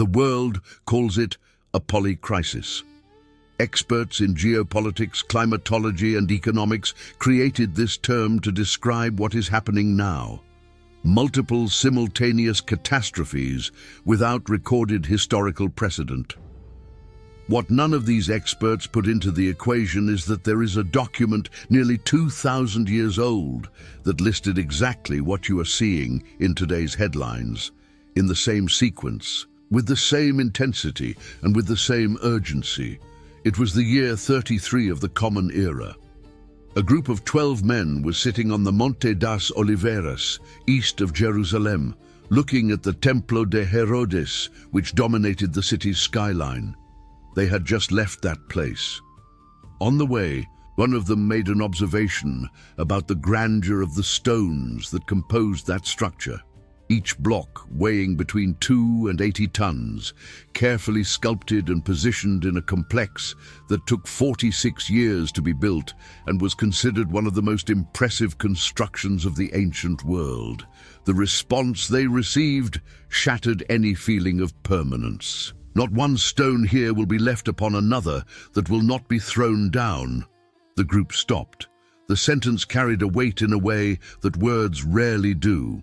The world calls it a polycrisis. Experts in geopolitics, climatology, and economics created this term to describe what is happening now. Multiple simultaneous catastrophes without recorded historical precedent. What none of these experts put into the equation is that there is a document nearly 2,000 years old that listed exactly what you are seeing in today's headlines, in the same sequence, with the same intensity and with the same urgency. It was the year 33 of the Common Era. A group of 12 men was sitting on the Monte das Oliveiras, east of Jerusalem, looking at the Templo de Herodes, which dominated the city's skyline. They had just left that place. On the way, one of them made an observation about the grandeur of the stones that composed that structure. Each block weighing between 2 and 80 tons, carefully sculpted and positioned in a complex that took 46 years to be built and was considered one of the most impressive constructions of the ancient world. The response they received shattered any feeling of permanence. Not one stone here will be left upon another that will not be thrown down. The group stopped. The sentence carried a weight in a way that words rarely do.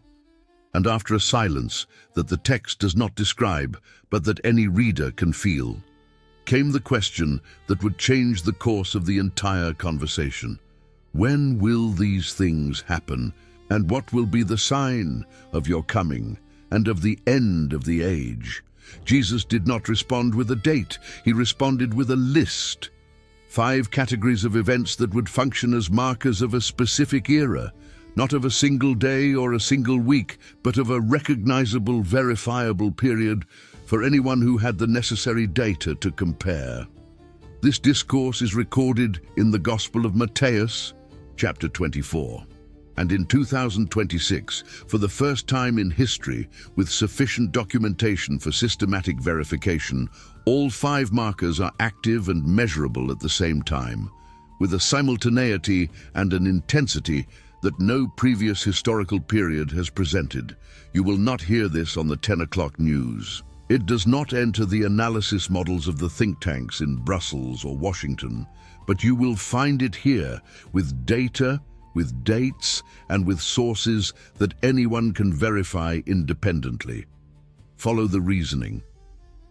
And after a silence that the text does not describe, but that any reader can feel, came the question that would change the course of the entire conversation. When will these things happen, and what will be the sign of your coming and of the end of the age? Jesus did not respond with a date, he responded with a list. 5 categories of events that would function as markers of a specific era. Not of a single day or a single week, but of a recognizable, verifiable period for anyone who had the necessary data to compare. This discourse is recorded in the Gospel of Matthew, chapter 24. And in 2026, for the first time in history, with sufficient documentation for systematic verification, all 5 markers are active and measurable at the same time, with a simultaneity and an intensity that no previous historical period has presented. You will not hear this on the 10 o'clock news. It does not enter the analysis models of the think tanks in Brussels or Washington, but you will find it here with data, with dates, and with sources that anyone can verify independently. Follow the reasoning.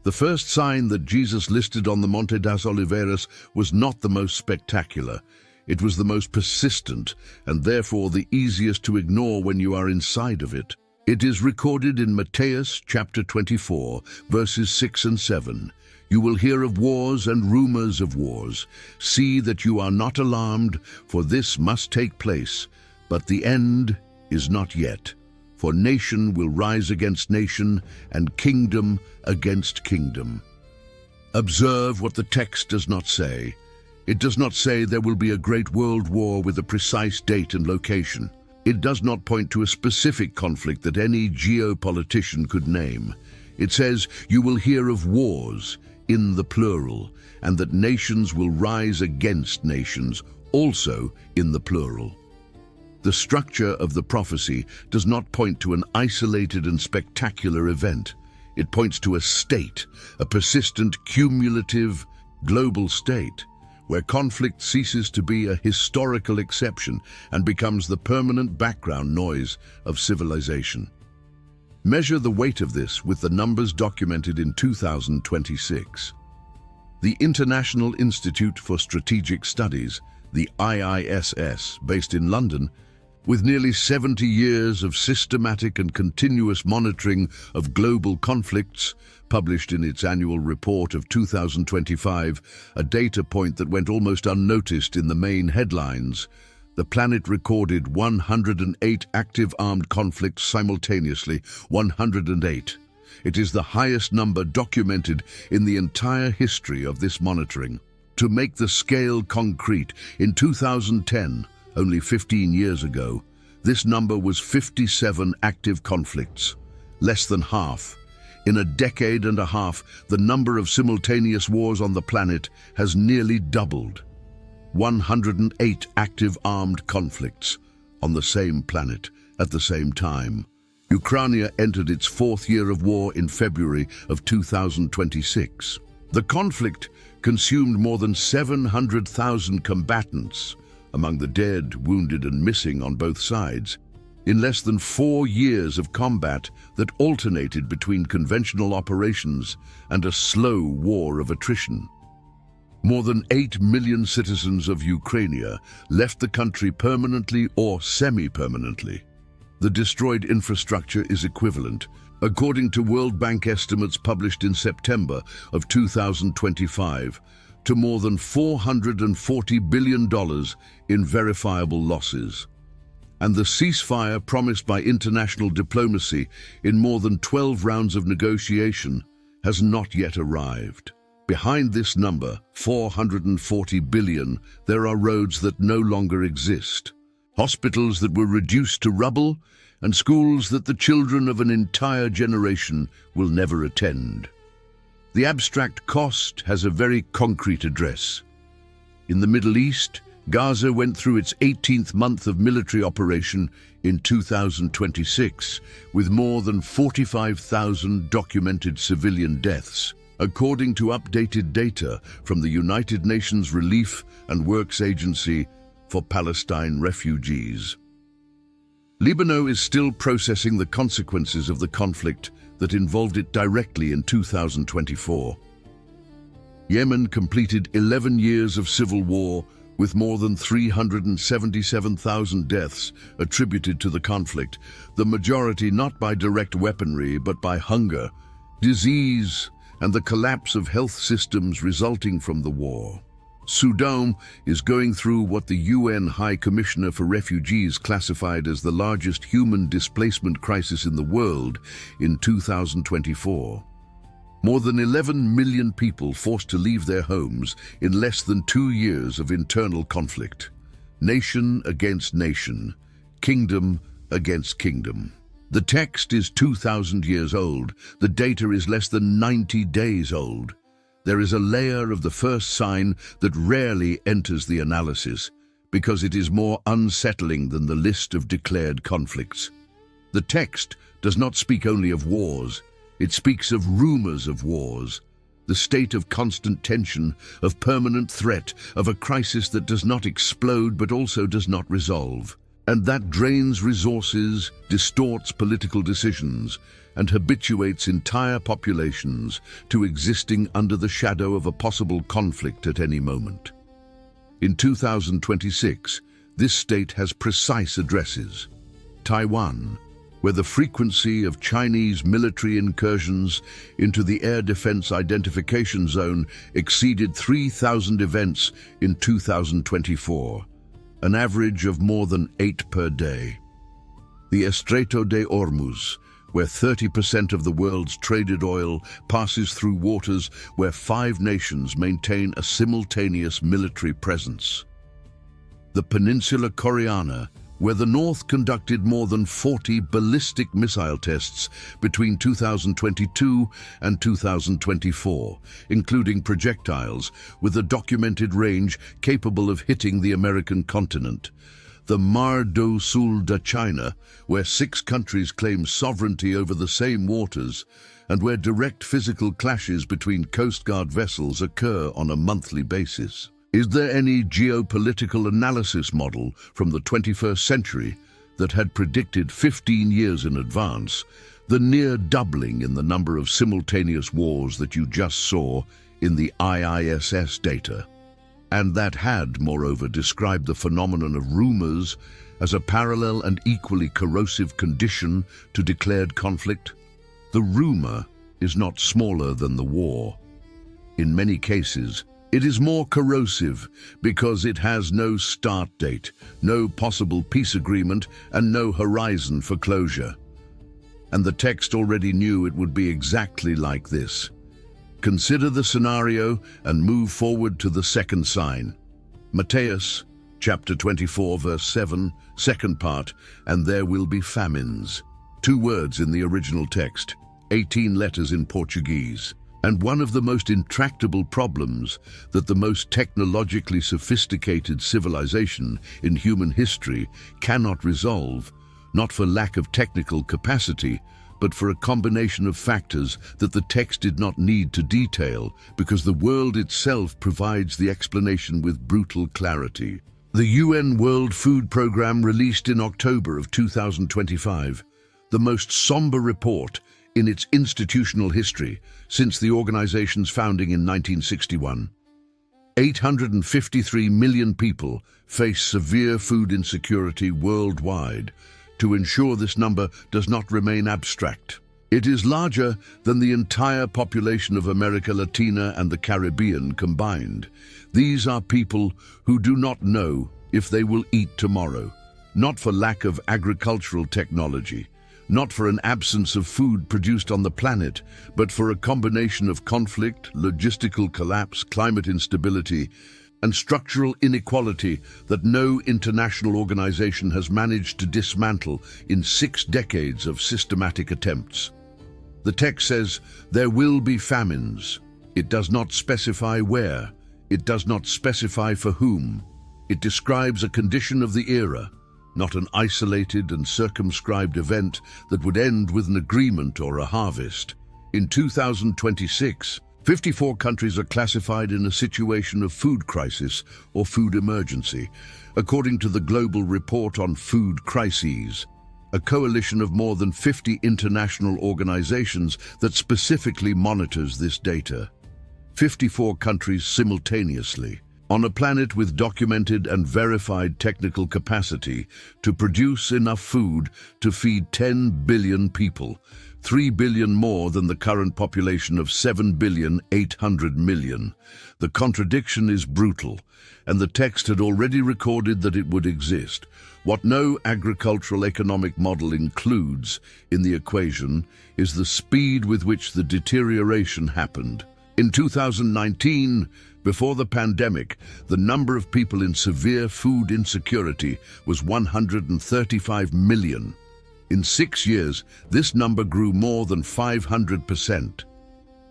The first sign that Jesus listed on the Monte das Oliveiras was not the most spectacular. It was the most persistent and therefore the easiest to ignore when you are inside of it. It is recorded in Matthew chapter 24, verses 6 and 7. You will hear of wars and rumors of wars. See that you are not alarmed, for this must take place, but the end is not yet. For nation will rise against nation and kingdom against kingdom. Observe what the text does not say. It does not say there will be a great world war with a precise date and location. It does not point to a specific conflict that any geopolitician could name. It says you will hear of wars, in the plural, and that nations will rise against nations, also in the plural. The structure of the prophecy does not point to an isolated and spectacular event. It points to a state, a persistent, cumulative, global state, where conflict ceases to be a historical exception and becomes the permanent background noise of civilization. Measure the weight of this with the numbers documented in 2026. The International Institute for Strategic Studies, the IISS, based in London, with nearly 70 years of systematic and continuous monitoring of global conflicts, published in its annual report of 2025, a data point that went almost unnoticed in the main headlines. The planet recorded 108 active armed conflicts simultaneously, 108. It is the highest number documented in the entire history of this monitoring. To make the scale concrete, in 2010, only 15 years ago, this number was 57 active conflicts, less than half. In a decade and a half, the number of simultaneous wars on the planet has nearly doubled. 108 active armed conflicts on the same planet at the same time. Ukraine entered its fourth year of war in February of 2026. The conflict consumed more than 700,000 combatants, among the dead, wounded and missing on both sides, in less than 4 years of combat that alternated between conventional operations and a slow war of attrition. More than 8 million citizens of Ukraine left the country permanently or semi-permanently. The destroyed infrastructure is equivalent, according to World Bank estimates published in September of 2025, to more than $440 billion in verifiable losses. And the ceasefire promised by international diplomacy in more than 12 rounds of negotiation has not yet arrived. Behind this number, 440 billion, there are roads that no longer exist, hospitals that were reduced to rubble, and schools that the children of an entire generation will never attend. The abstract cost has a very concrete address. In the Middle East, Gaza went through its 18th month of military operation in 2026, with more than 45,000 documented civilian deaths, according to updated data from the United Nations Relief and Works Agency for Palestine refugees. Lebanon is still processing the consequences of the conflict that involved it directly in 2024. Yemen completed 11 years of civil war with more than 377,000 deaths attributed to the conflict, the majority not by direct weaponry but by hunger, disease, and the collapse of health systems resulting from the war. Sudan is going through what the UN High Commissioner for Refugees classified as the largest human displacement crisis in the world in 2024. More than 11 million people forced to leave their homes in less than 2 years of internal conflict. Nation against nation, kingdom against kingdom. The text is 2,000 years old. The data is less than 90 days old. There is a layer of the first sign that rarely enters the analysis because it is more unsettling than the list of declared conflicts. The text does not speak only of wars. It speaks of rumors of wars, the state of constant tension, of permanent threat, of a crisis that does not explode but also does not resolve, and that drains resources, distorts political decisions, and habituates entire populations to existing under the shadow of a possible conflict at any moment. In 2026, this state has precise addresses. Taiwan, where the frequency of Chinese military incursions into the Air Defense Identification Zone exceeded 3,000 events in 2024, an average of more than 8 per day. The Estreito de Hormuz, where 30% of the world's traded oil passes through waters where 5 nations maintain a simultaneous military presence. The Peninsula Koreana, where the North conducted more than 40 ballistic missile tests between 2022 and 2024, including projectiles with a documented range capable of hitting the American continent. The Mar do Sul de China, where 6 countries claim sovereignty over the same waters, and where direct physical clashes between Coast Guard vessels occur on a monthly basis. Is there any geopolitical analysis model from the 21st century that had predicted 15 years in advance the near doubling in the number of simultaneous wars that you just saw in the IISS data? And that had, moreover, described the phenomenon of rumors as a parallel and equally corrosive condition to declared conflict? The rumor is not smaller than the war. In many cases, it is more corrosive because it has no start date, no possible peace agreement, and no horizon for closure. And the text already knew it would be exactly like this. Consider the scenario and move forward to the second sign. Matthew, chapter 24, verse 7, second part, and there will be famines. 2 words in the original text, 18 letters in Portuguese. And one of the most intractable problems that the most technologically sophisticated civilization in human history cannot resolve not for lack of technical capacity, but for a combination of factors that the text did not need to detail, because the world itself provides the explanation with brutal clarity. The UN World Food Programme released in October of 2025, the most somber report in its institutional history since the organization's founding in 1961. 853 million people face severe food insecurity worldwide. To ensure this number does not remain abstract, it is larger than the entire population of America Latina and the Caribbean combined. These are people who do not know if they will eat tomorrow, not for lack of agricultural technology, not for an absence of food produced on the planet, but for a combination of conflict, logistical collapse, climate instability, and structural inequality that no international organization has managed to dismantle in 6 decades of systematic attempts. The text says there will be famines. It does not specify where. It does not specify for whom. It describes a condition of the era, not an isolated and circumscribed event that would end with an agreement or a harvest. In 2026, 54 countries are classified in a situation of food crisis or food emergency, according to the Global Report on Food Crises, a coalition of more than 50 international organizations that specifically monitors this data. 54 countries simultaneously, on a planet with documented and verified technical capacity to produce enough food to feed 10 billion people, 3 billion more than the current population of 7,800,000,000. The contradiction is brutal, and the text had already recorded that it would exist. What no agricultural economic model includes in the equation is the speed with which the deterioration happened. In 2019, before the pandemic, the number of people in severe food insecurity was 135 million. In 6 years, this number grew more than 500%.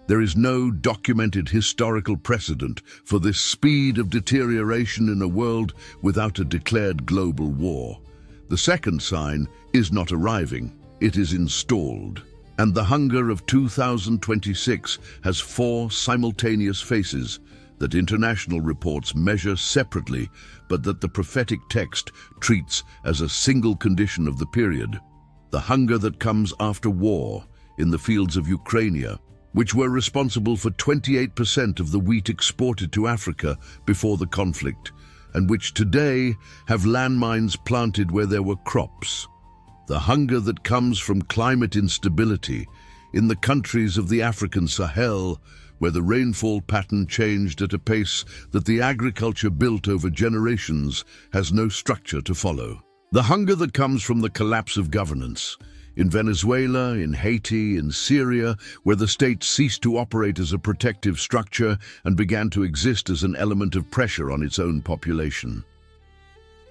There is no documented historical precedent for this speed of deterioration in a world without a declared global war. The second sign is not arriving, it is installed. And the hunger of 2026 has 4 simultaneous faces that international reports measure separately, but that the prophetic text treats as a single condition of the period. The hunger that comes after war in the fields of Ukraine, which were responsible for 28% of the wheat exported to Africa before the conflict, and which today have landmines planted where there were crops. The hunger that comes from climate instability in the countries of the African Sahel, where the rainfall pattern changed at a pace that the agriculture built over generations has no structure to follow. The hunger that comes from the collapse of governance in Venezuela, in Haiti, in Syria, where the state ceased to operate as a protective structure and began to exist as an element of pressure on its own population.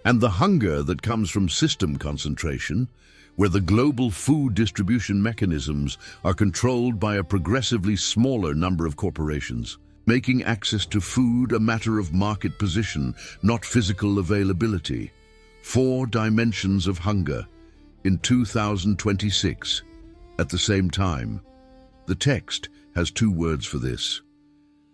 And the hunger that comes from system concentration, where the global food distribution mechanisms are controlled by a progressively smaller number of corporations, making access to food a matter of market position, not physical availability. 4 dimensions of hunger in 2026. At the same time, the text has 2 words for this.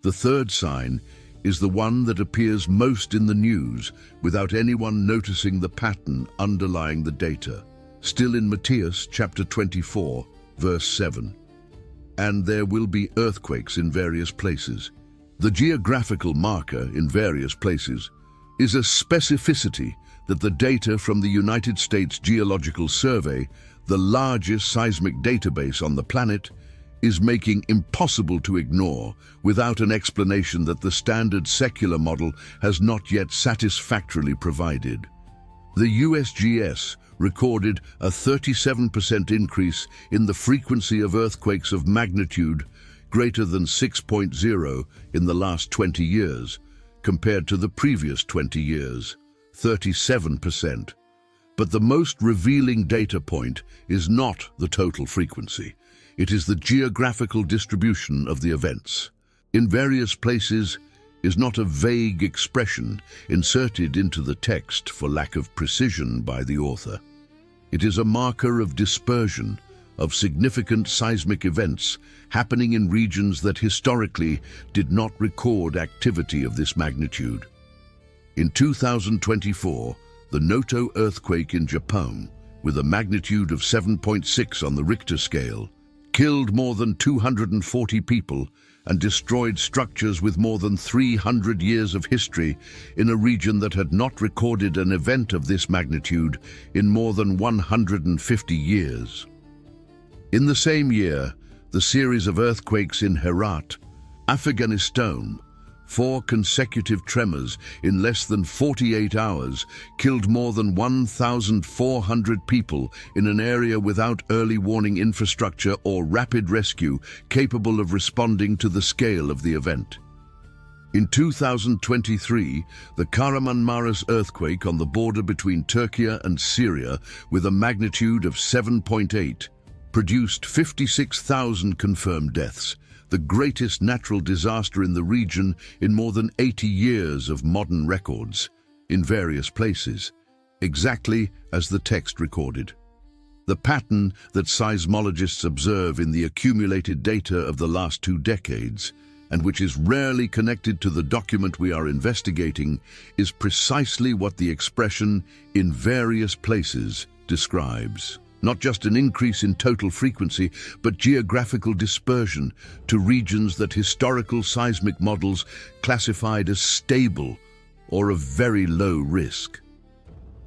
The third sign is the one that appears most in the news without anyone noticing the pattern underlying the data. Still in Matthew chapter 24, verse 7. And there will be earthquakes in various places. The geographical marker in various places is a specificity that the data from the United States Geological Survey, the largest seismic database on the planet, is making impossible to ignore without an explanation that the standard secular model has not yet satisfactorily provided. The USGS recorded a 37% increase in the frequency of earthquakes of magnitude greater than 6.0 in the last 20 years, compared to the previous 20 years, 37%. But the most revealing data point is not the total frequency. It is the geographical distribution of the events. In various places is not a vague expression inserted into the text for lack of precision by the author. It is a marker of dispersion, of significant seismic events happening in regions that historically did not record activity of this magnitude. In 2024, the Noto earthquake in Japan, with a magnitude of 7.6 on the Richter scale, killed more than 240 people and destroyed structures with more than 300 years of history in a region that had not recorded an event of this magnitude in more than 150 years. In the same year, the series of earthquakes in Herat, Afghanistan, 4 consecutive tremors in less than 48 hours killed more than 1,400 people in an area without early warning infrastructure or rapid rescue capable of responding to the scale of the event. In 2023, the Kahramanmaraş earthquake on the border between Turkey and Syria, with a magnitude of 7.8, produced 56,000 confirmed deaths, the greatest natural disaster in the region in more than 80 years of modern records, in various places, exactly as the text recorded. The pattern that seismologists observe in the accumulated data of the last 2 decades, and which is rarely connected to the document we are investigating, is precisely what the expression "in various places" describes. Not just an increase in total frequency, but geographical dispersion to regions that historical seismic models classified as stable or of very low risk.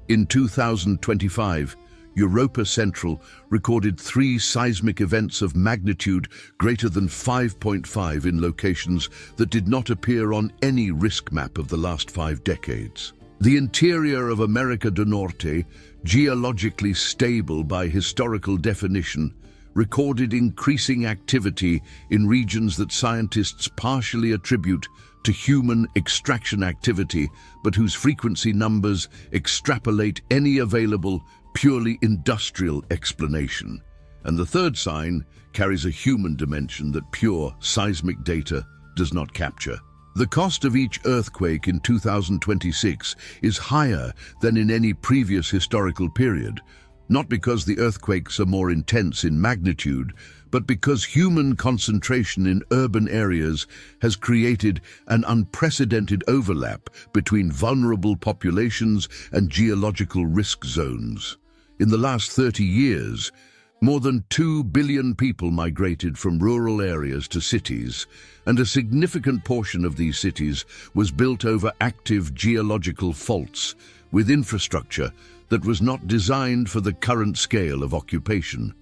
In 2025, Europa Central recorded 3 seismic events of magnitude greater than 5.5 in locations that did not appear on any risk map of the last 5 decades. The interior of America do Norte, geologically stable by historical definition, recorded increasing activity in regions that scientists partially attribute to human extraction activity, but whose frequency numbers extrapolate any available, purely industrial explanation. And the third sign carries a human dimension that pure seismic data does not capture. The cost of each earthquake in 2026 is higher than in any previous historical period, not because the earthquakes are more intense in magnitude, but because human concentration in urban areas has created an unprecedented overlap between vulnerable populations and geological risk zones. In the last 30 years, more than 2 billion people migrated from rural areas to cities, and a significant portion of these cities was built over active geological faults with infrastructure that was not designed for the current scale of occupation.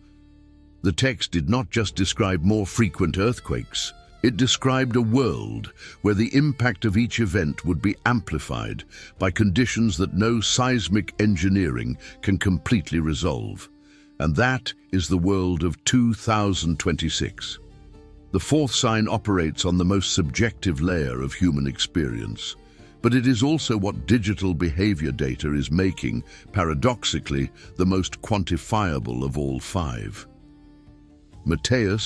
The text did not just describe more frequent earthquakes. It described a world where the impact of each event would be amplified by conditions that no seismic engineering can completely resolve. And that is the world of 2026. The fourth sign operates on the most subjective layer of human experience, but it is also what digital behavior data is making, paradoxically, the most quantifiable of all 5. Matthew,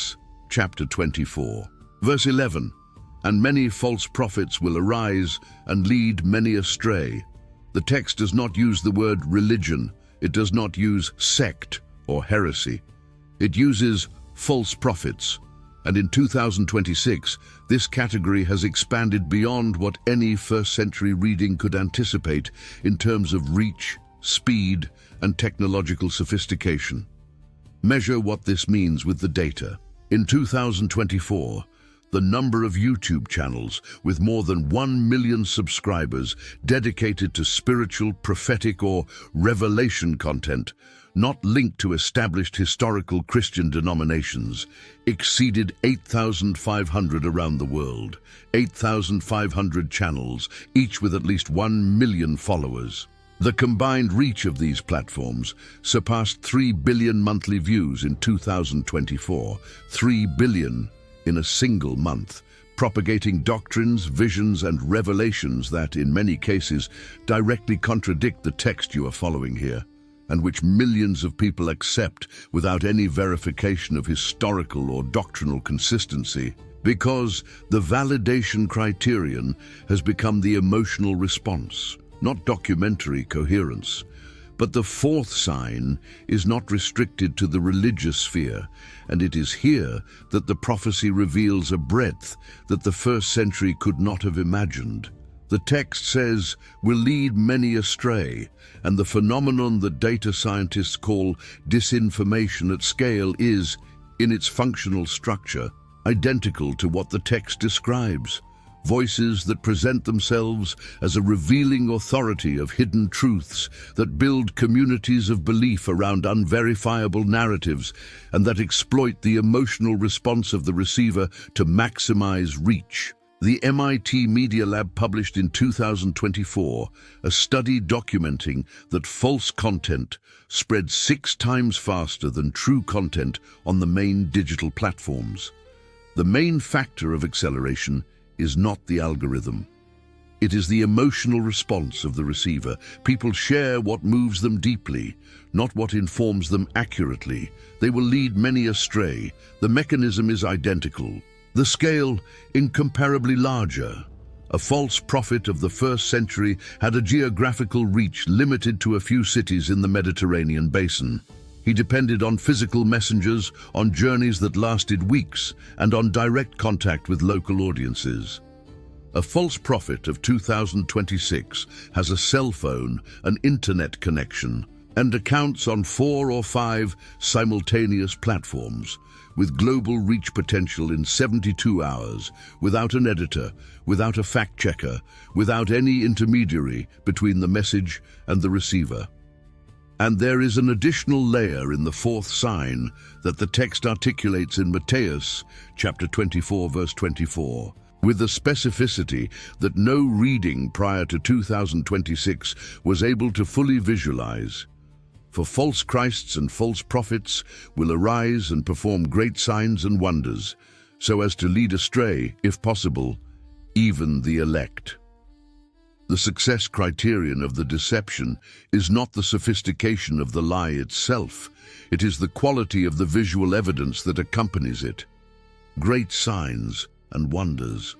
chapter 24, verse 11, "And many false prophets will arise and lead many astray." The text does not use the word religion. It does not use sect or heresy. It uses false prophets, and in 2026, this category has expanded beyond what any first-century reading could anticipate in terms of reach, speed, and technological sophistication. Measure what this means with the data. In 2024, the number of YouTube channels with more than 1 million subscribers dedicated to spiritual, prophetic, or revelation content, not linked to established historical Christian denominations, exceeded 8,500 around the world. 8,500 channels, each with at least 1 million followers. The combined reach of these platforms surpassed 3 billion monthly views in 2024, 3 billion in a single month, propagating doctrines, visions, and revelations that, in many cases, directly contradict the text you are following here, and which millions of people accept without any verification of historical or doctrinal consistency, because the validation criterion has become the emotional response, not documentary coherence. But the fourth sign is not restricted to the religious sphere, and it is here that the prophecy reveals a breadth that the first century could not have imagined. The text says, "will lead many astray," and the phenomenon that data scientists call disinformation at scale is, in its functional structure, identical to what the text describes. Voices that present themselves as a revealing authority of hidden truths that build communities of belief around unverifiable narratives and that exploit the emotional response of the receiver to maximize reach. The MIT Media Lab published in 2024 a study documenting that false content spread 6 times faster than true content on the main digital platforms. The main factor of acceleration is not the algorithm. It is the emotional response of the receiver. People share what moves them deeply, not what informs them accurately. They will lead many astray. The mechanism is identical. The scale incomparably larger. A false prophet of the first century had a geographical reach limited to a few cities in the Mediterranean basin. He depended on physical messengers, on journeys that lasted weeks, and on direct contact with local audiences. A false prophet of 2026 has a cell phone, an internet connection, and accounts on 4 or 5 simultaneous platforms, with global reach potential in 72 hours, without an editor, without a fact-checker, without any intermediary between the message and the receiver. And there is an additional layer in the fourth sign that the text articulates in Matthew chapter 24, verse 24, with a specificity that no reading prior to 2026 was able to fully visualize. For false Christs and false prophets will arise and perform great signs and wonders, so as to lead astray, if possible, even the elect. The success criterion of the deception is not the sophistication of the lie itself, it is the quality of the visual evidence that accompanies it. Great signs and wonders.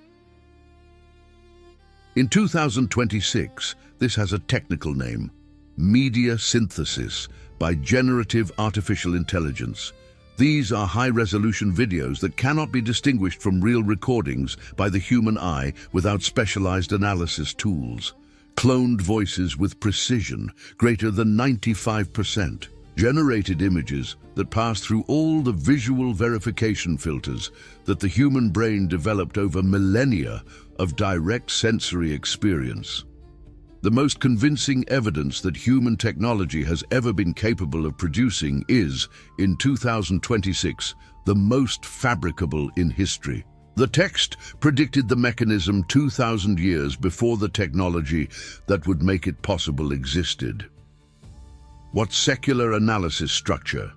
In 2026, this has a technical name: media synthesis by generative artificial intelligence. These are high-resolution videos that cannot be distinguished from real recordings by the human eye without specialized analysis tools. Cloned voices with precision greater than 95%. Generated images that pass through all the visual verification filters that the human brain developed over millennia of direct sensory experience. The most convincing evidence that human technology has ever been capable of producing is, in 2026, the most fabricable in history. The text predicted the mechanism 2,000 years before the technology that would make it possible existed. What secular analysis structure,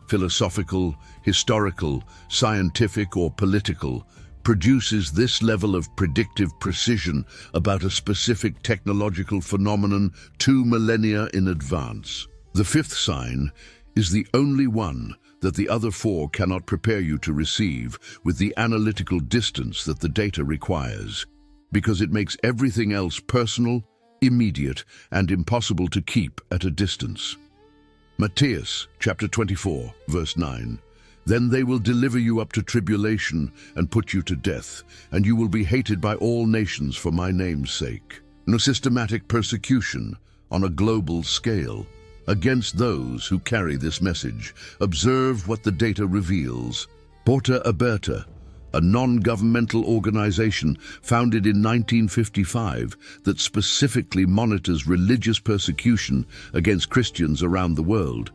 philosophical, historical, scientific, or political, produces this level of predictive precision about a specific technological phenomenon 2 millennia in advance? The fifth sign is the only one that the other 4 cannot prepare you to receive with the analytical distance that the data requires, because it makes everything else personal, immediate, and impossible to keep at a distance. Matthew chapter 24, verse 9. Then they will deliver you up to tribulation and put you to death, and you will be hated by all nations for my name's sake. No systematic persecution on a global scale against those who carry this message. Observe what the data reveals. Porta Aberta, a non-governmental organization founded in 1955 that specifically monitors religious persecution against Christians around the world,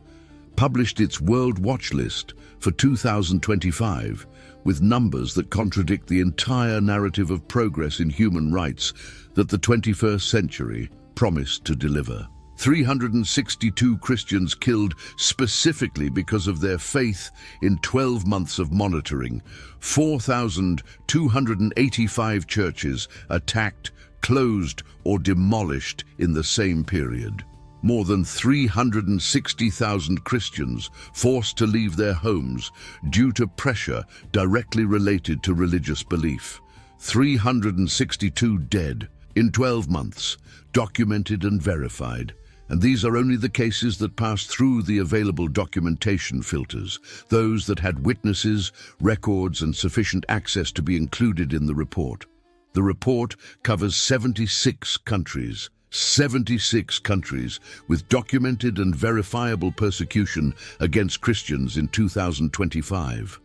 published its World Watch List for 2025 with numbers that contradict the entire narrative of progress in human rights that the 21st century promised to deliver. 362 Christians killed specifically because of their faith in 12 months of monitoring. 4,285 churches attacked, closed, or demolished in the same period. More than 360,000 Christians forced to leave their homes due to pressure directly related to religious belief. 362 dead in 12 months, documented and verified. And these are only the cases that pass through the available documentation filters, those that had witnesses, records, and sufficient access to be included in the report. The report covers 76 countries, 76 countries with documented and verifiable persecution against Christians in 2025.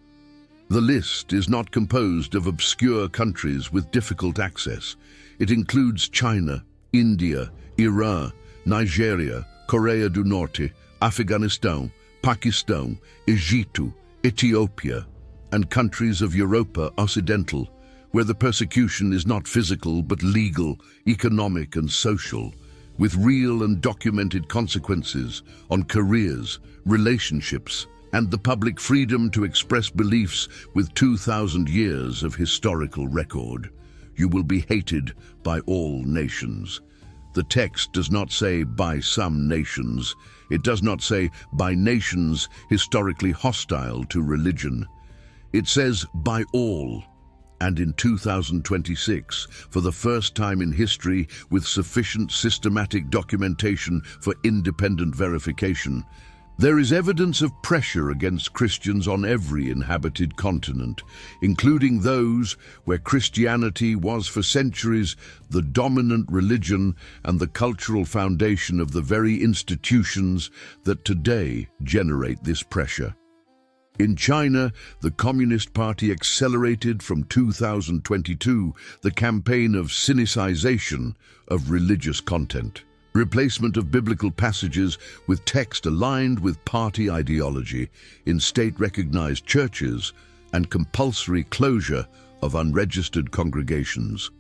The list is not composed of obscure countries with difficult access. It includes China, India, Iran, Nigeria, Korea do Norte, Afghanistan, Pakistan, Egypt, Ethiopia, and countries of Europa Occidental, where the persecution is not physical but legal, economic, and social, with real and documented consequences on careers, relationships, and the public freedom to express beliefs with 2,000 years of historical record. You will be hated by all nations. The text does not say by some nations. It does not say by nations historically hostile to religion. It says by all. And in 2026, for the first time in history with sufficient systematic documentation for independent verification, there is evidence of pressure against Christians on every inhabited continent, including those where Christianity was for centuries the dominant religion and the cultural foundation of the very institutions that today generate this pressure. In China, the Communist Party accelerated from 2022 the campaign of sinicization of religious content. Replacement of biblical passages with text aligned with party ideology in state-recognized churches, and compulsory closure of unregistered congregations.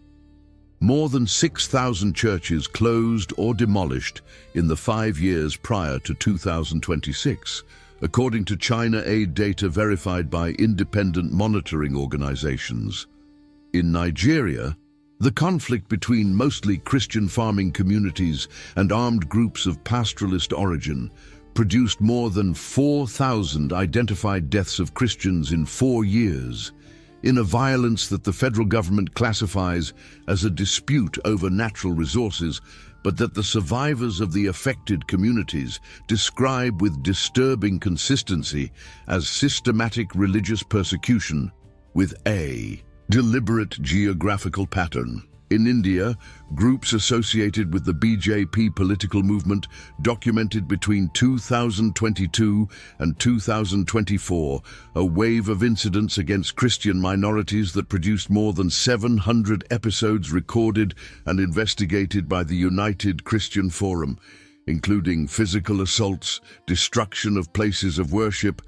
More than 6,000 churches closed or demolished in the 5 years prior to 2026, according to China Aid data verified by independent monitoring organizations. In Nigeria, the conflict between mostly Christian farming communities and armed groups of pastoralist origin produced more than 4,000 identified deaths of Christians in 4 years, in a violence that the federal government classifies as a dispute over natural resources, but that the survivors of the affected communities describe with disturbing consistency as systematic religious persecution with a deliberate geographical pattern. In India, groups associated with the BJP political movement documented between 2022 and 2024 a wave of incidents against Christian minorities that produced more than 700 episodes recorded and investigated by the United Christian Forum, including physical assaults, destruction of places of worship,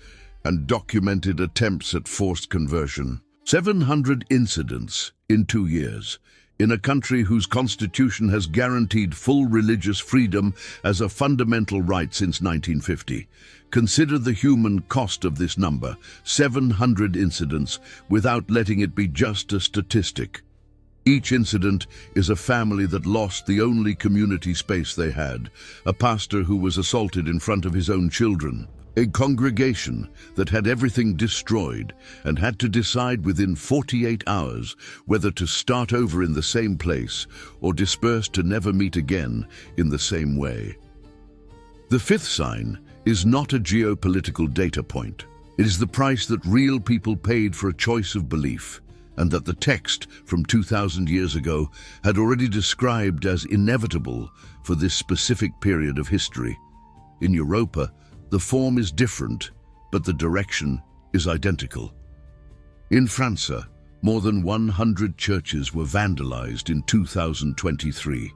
and documented attempts at forced conversion. 700 incidents in 2 years, in a country whose constitution has guaranteed full religious freedom as a fundamental right since 1950. Consider the human cost of this number, 700 incidents, without letting it be just a statistic. Each incident is a family that lost the only community space they had, a pastor who was assaulted in front of his own children, a congregation that had everything destroyed and had to decide within 48 hours whether to start over in the same place or disperse to never meet again in the same way. The fifth sign is not a geopolitical data point. It is the price that real people paid for a choice of belief, and that the text from 2,000 years ago had already described as inevitable for this specific period of history. In Europa, the form is different, but the direction is identical. In France, more than 100 churches were vandalized in 2023.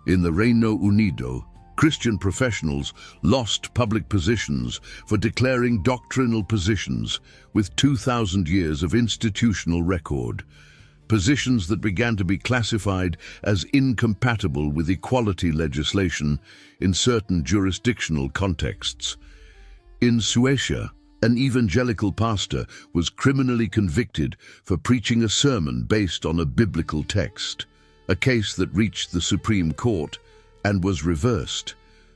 In the Reino Unido, Christian professionals lost public positions for declaring doctrinal positions with 2,000 years of institutional record, positions that began to be classified as incompatible with equality legislation in certain jurisdictional contexts. In Suecia, an evangelical pastor was criminally convicted for preaching a sermon based on a biblical text, a case that reached the Supreme Court and was reversed,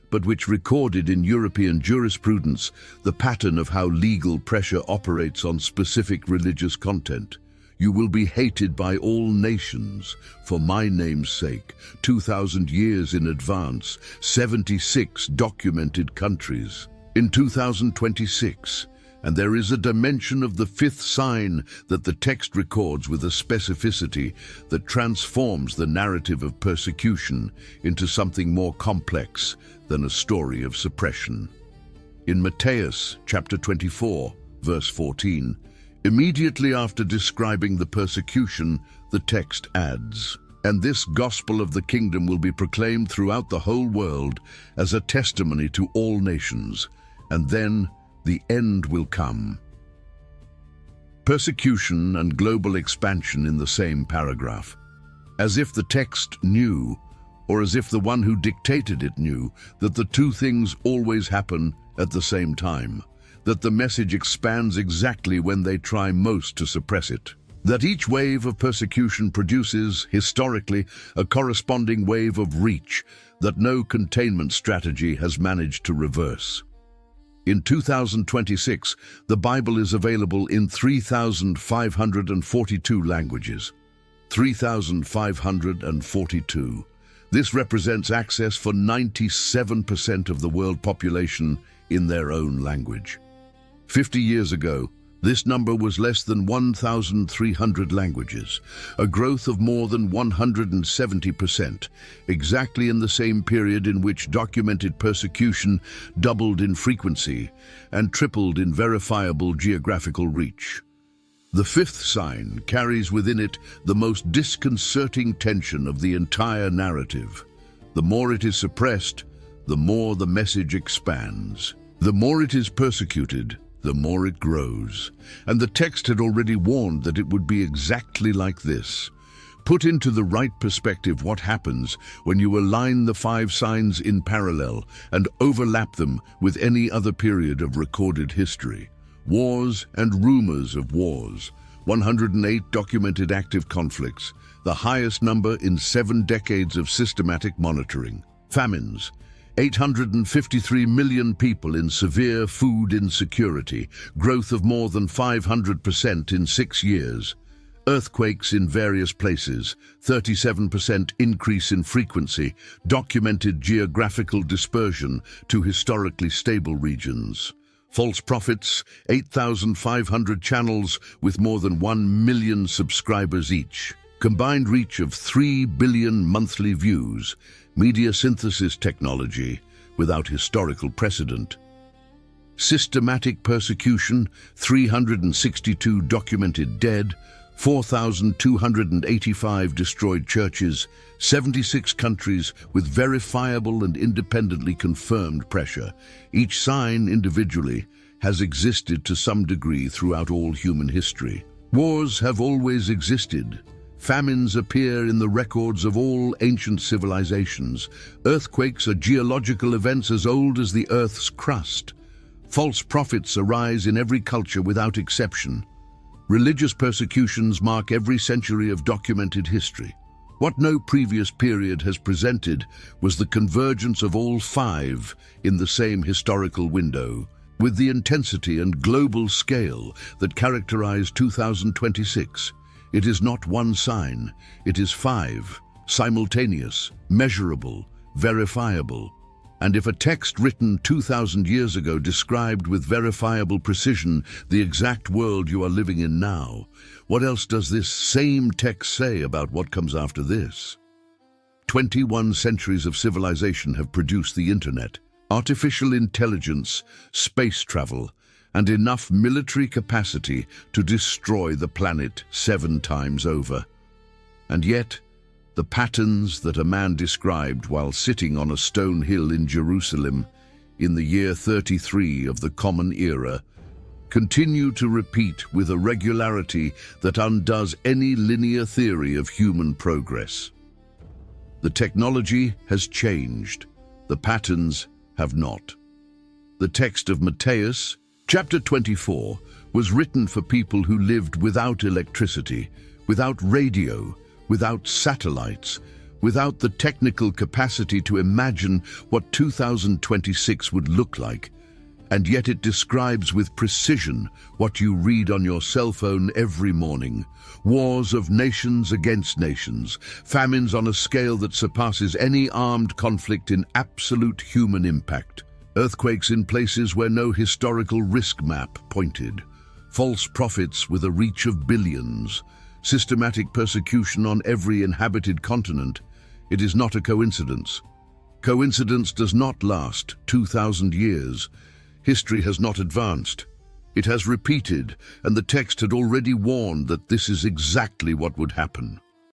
but which recorded in European jurisprudence the pattern of how legal pressure operates on specific religious content. You will be hated by all nations for my name's sake. 2,000 years in advance, 76 documented countries. In 2026, and there is a dimension of the fifth sign that the text records with a specificity that transforms the narrative of persecution into something more complex than a story of suppression. In Matthew chapter 24, verse 14, immediately after describing the persecution, the text adds, "And this gospel of the kingdom will be proclaimed throughout the whole world as a testimony to all nations, and then the end will come." Persecution and global expansion in the same paragraph. As if the text knew, or as if the one who dictated it knew, that the two things always happen at the same time, that the message expands exactly when they try most to suppress it, that each wave of persecution produces, historically, a corresponding wave of reach that no containment strategy has managed to reverse. In 2026, the Bible is available in 3,542 languages. 3,542. This represents access for 97% of the world population in their own language. 50 years ago, this number was less than 1,300 languages, a growth of more than 170%, exactly in the same period in which documented persecution doubled in frequency and tripled in verifiable geographical reach. The fifth sign carries within it the most disconcerting tension of the entire narrative. The more it is suppressed, the more the message expands. The more it is persecuted, the more it grows. And the text had already warned that it would be exactly like this. Put into the right perspective what happens when you align the five signs in parallel and overlap them with any other period of recorded history. Wars and rumors of wars. 108 documented active conflicts, the highest number in 7 decades of systematic monitoring. Famines. 853 million people in severe food insecurity, growth of more than 500% in 6 years. Earthquakes in various places, 37% increase in frequency, documented geographical dispersion to historically stable regions. False prophets, 8,500 channels with more than 1 million subscribers each. Combined reach of 3 billion monthly views. Media synthesis technology without historical precedent. Systematic persecution, 362 documented dead, 4,285 destroyed churches, 76 countries with verifiable and independently confirmed pressure. Each sign individually has existed to some degree throughout all human history. Wars have always existed. Famines appear in the records of all ancient civilizations. Earthquakes are geological events as old as the Earth's crust. False prophets arise in every culture without exception. Religious persecutions mark every century of documented history. What no previous period has presented was the convergence of all five in the same historical window, with the intensity and global scale that characterize 2026. It is not one sign, it is 5, simultaneous, measurable, verifiable. And if a text written 2,000 years ago described with verifiable precision the exact world you are living in now, what else does this same text say about what comes after this? 21 centuries of civilization have produced the internet, artificial intelligence, space travel, and enough military capacity to destroy the planet 7 times over. And yet, the patterns that a man described while sitting on a stone hill in Jerusalem in the year 33 of the Common Era continue to repeat with a regularity that undoes any linear theory of human progress. The technology has changed, the patterns have not. The text of Matthew, Chapter 24, was written for people who lived without electricity, without radio, without satellites, without the technical capacity to imagine what 2026 would look like. And yet it describes with precision what you read on your cell phone every morning. Wars of nations against nations, famines on a scale that surpasses any armed conflict in absolute human impact, earthquakes in places where no historical risk map pointed, false prophets with a reach of billions, systematic persecution on every inhabited continent. It is not a coincidence. Coincidence does not last 2,000 years. History has not advanced. It has repeated, and the text had already warned that this is exactly what would happen.